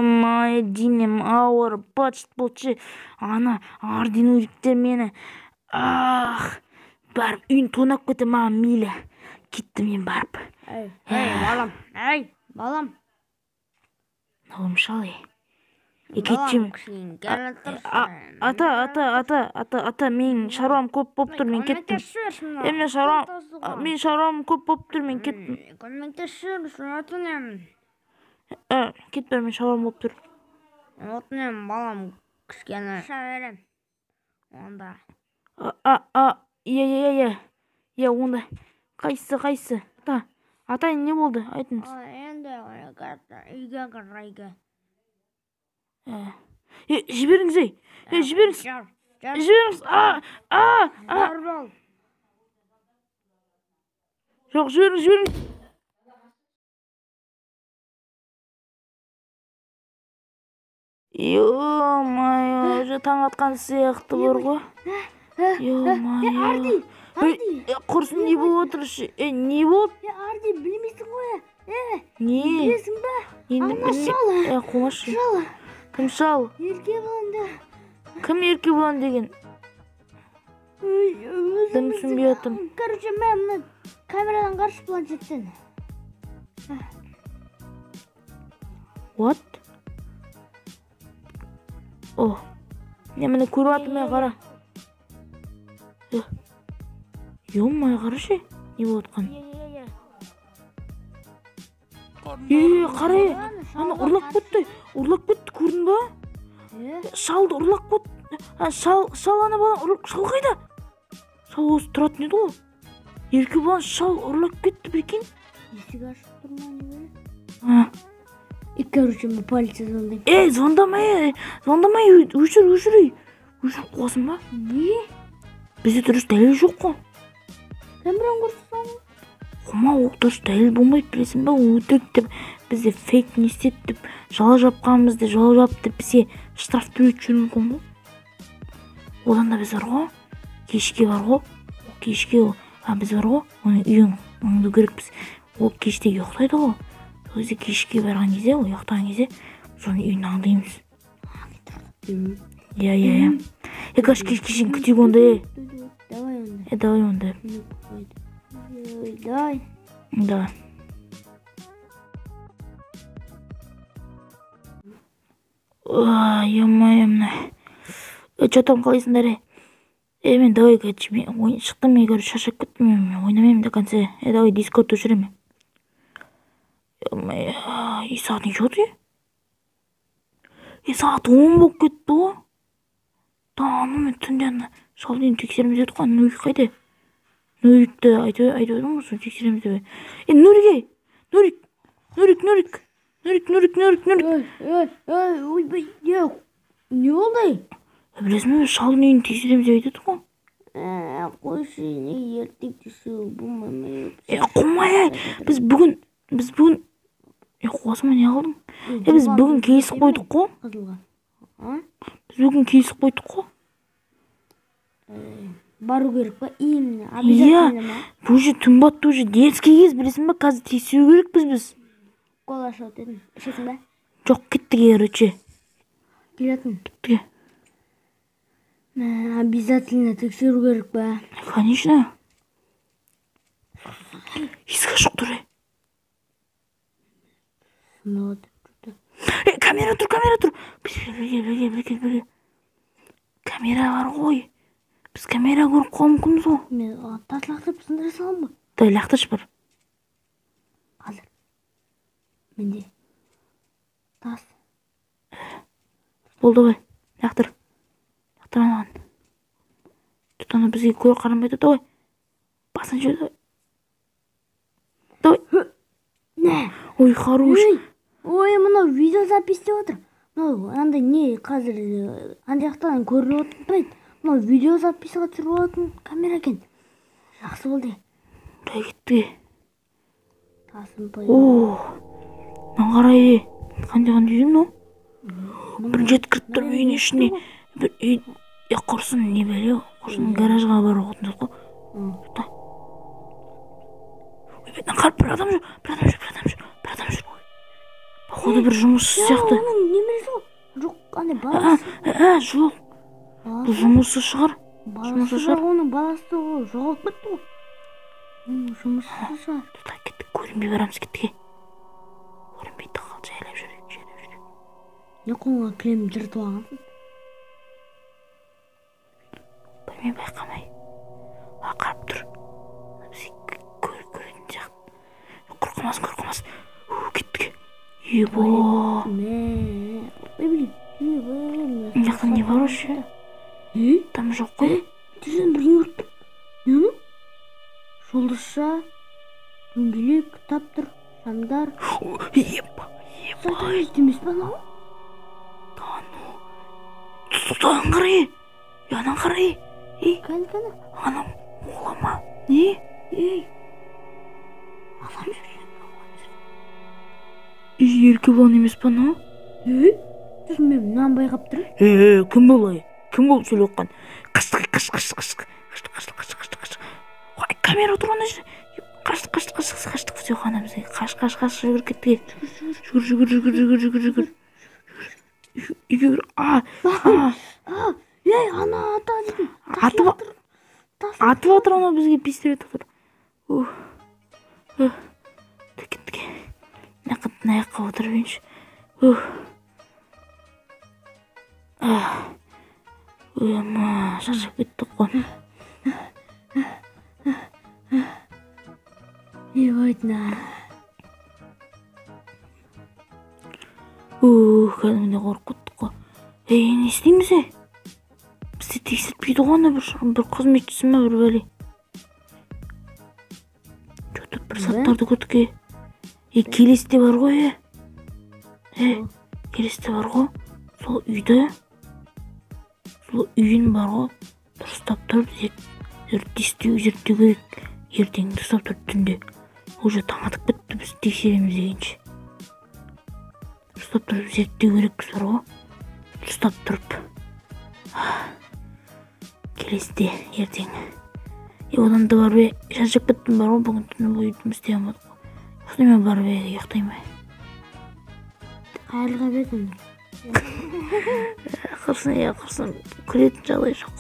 Май денем ауыр бачт болчу. Ана ардинуриктер мени. Барып үйүн тонап кетем, маған мейлі. Кеттім мен барып. Эй, балам. Эй, балам. Oğlum şalay. Балам, Ата, мен шаруам көп болып тұр, мен кеттім. Мен шаруам көп болып тұр, мен кеттім. Кетпер, мен шаруам болып тұр. Отынем, балам, кішкені шаверем. Онда. Иә, онда. Қайсы? Ата, не болды? Айтыңыз. Енді үйге қарайғы. Жіберіңіз, жіберіңіз. Жоқ, жіберіңіз. Ё-моё, уже таң атқан сияқты бар ғой. Ё-моё. Құрсын, не болып отыршы? Не болып? Арди, білмейсің ғой. Не? Білесің ба? Ана шалы. Қомашы. Шалы. Кім шал? Ерке боланды. Кім ерке болан деген? Дым түсінбей отырмын. Короче, мен мына камерадан қаршы планшеттен. What? О, мені көріп атымай қара. Ё-моё, қарашы, не болып отқан? Қарай, ана ұрлап кетті, көрдің ба? Шалды ұрлап кетті. Шал ана балан, шал қайда? Шал осы тұратын еді ғой. Ерке балан шал ұрлап кетті, бекен. Есік ашып тұрман не? И, короче, мы полиция звондайм. Звондамай, өшір қосын ба? Не? Бізде дұрыс дәлел жоқ қой. Камераны көрсетсің? Құма, дұрыс дәлел болмайды, білесің ба? Өтірік деп, бізде фейк не істеді деп, жала жапқанымызды жала жапты, бізге штраф төлеп жүрмін ғой. Одан да біз бар ғой, кешке бар ғой, біз бар ғой, оның үйін маңды керекпіз. Ол кеште ұйықтайды ғой. Өзі кешке барған кезде, ұйықтаған кезде, соны үйін аңдаймыз. Иә. Каш кешін күтейік онда, Давай онда. Давай. Ё-моё, что там қалайсыңдар? Мен давай, шықтым, мен шаршап кеттім, мен ойнамаймын до конца. Давай, дискорд өшіремін. Ё-моё, сағат не жауды? Сағат 10 болып кетті ғой. Мен түнде шалдың тексереміз еді ғой, Нурик қайда? Нурикті айтып соны тексереміз деп. Нурик. Не болды? Білесің бе, шалдың үйін тексереміз деп айтады ғой. Қойшы, не ертек тексеру болмай. Қоймай, біз бүгін қуасыма не қалдың? Біз бүгін кейсіп қойдық қой. Біз бүгін кейсіп қойдық қой. Бару керек па? Именно, обязательно ма? Бұл же түн батты, уже детский кез, білесің ба? Қазір тексеру керек біз. Қол ашып дедім. Ішесің ба? Жоқ, кеттіге, короче. Келетін. Кеттіге. Обязательно тексеру керек па? Конечно. Есік ашық тұр. Камера тұр. Бірге. Камера бар ғой. Біз камера көріп қомкымыз ғой. Мен тас лақтырып сындыра салам ба? Дай, лақтыршы бар. Қазір. Менде. Тас. Болды ғой. Лақтыр анаған. Тұтаны бізге көр қарамайды, давай. Басын жөй, давай. Ой, хорош. Ой, мынау видео запись деп отыр. Мынау андай не қазір андай жақтан көрініп отырмайды. Мынау видео записьға түсіріп алатын камера екен. Жақсы болды. Дай кетті. Тасын той. Қарай. Қандай жүрмін ол? Бір жеткіріп тұр үйін ішіне. Бір үй... Құрсын не бәле? Құрсын гаражға бар оғытын тұр ғой. Ой, бетінен қарып бір адам жүр. походу бір жұмыссыз сияқты. Оның немересі ғой. Жоқ, андай баласы. Жоқ. Бұл жұмыссыз шығар. Баласы бар, оның баласы жоғалып кетті ғой. Жұмыссыз шығар. Тұта кеттік, көрінбей барамыз кеттіге. Көрінбейді қал, жайлап жүрек. Не қолыңа кілем жыртып алғансың? Білмей байқамай. Қарап тұр. Біз көретін сияқты. Қорқымас. Кеттіге. Ебо. Мына жақта не бар осы? Там жоқ қой. Тезен бір не өртті. Не оны? Жұлдызша, дөңгелек, кітаптар, шамдар. Ебай. Сатанist емес па анау? Тұтан қарай. Янан қарай. Кәні. Анам олама. Не? Еркебұлан емес па анау? Сосын мен мынаны байқап тұр. Кім болай? Кім болып сөйлеп отқан? Қаштық. Камера отырғанда қаштық. Все қанамыз. Қаш, жүгір кетті. Жүгір. Жүгір. Ана ата дейтін. Атып отыр ана бізге пистолет отыр. Тікетке. Мына жаққа отырып енші. Шаршап кеттік қой. Не бойдың? Кәдімде қорқып кеттік қой. Не істейміз? Бізді тексертпейді ғой, бір қызметшісі ма, бір бәле. Что-то бір заттарды көрдік. Келесте бар ғой. Келесте бар ғой. Сол үйді. Сол үйін бар ғой. Дұрыстап тұрып, зерттеу керек. Ертең дұрыстап тұрып түнде. Уже таң атып бітті, біз тексереміз дегенше. Дұрыстап тұрып зерттеу керекпіз бар ғой. Дұрыстап тұрып. Келесте ертең. Одан да бар бе, шаршап кеттім бар ғой, бүгін түні бойы жұмыс істей алмадық қой. Осымен бар бе, ұйықтаймын. Қайырлыға бетін. Қырсын, күлетін жағдай жоқ.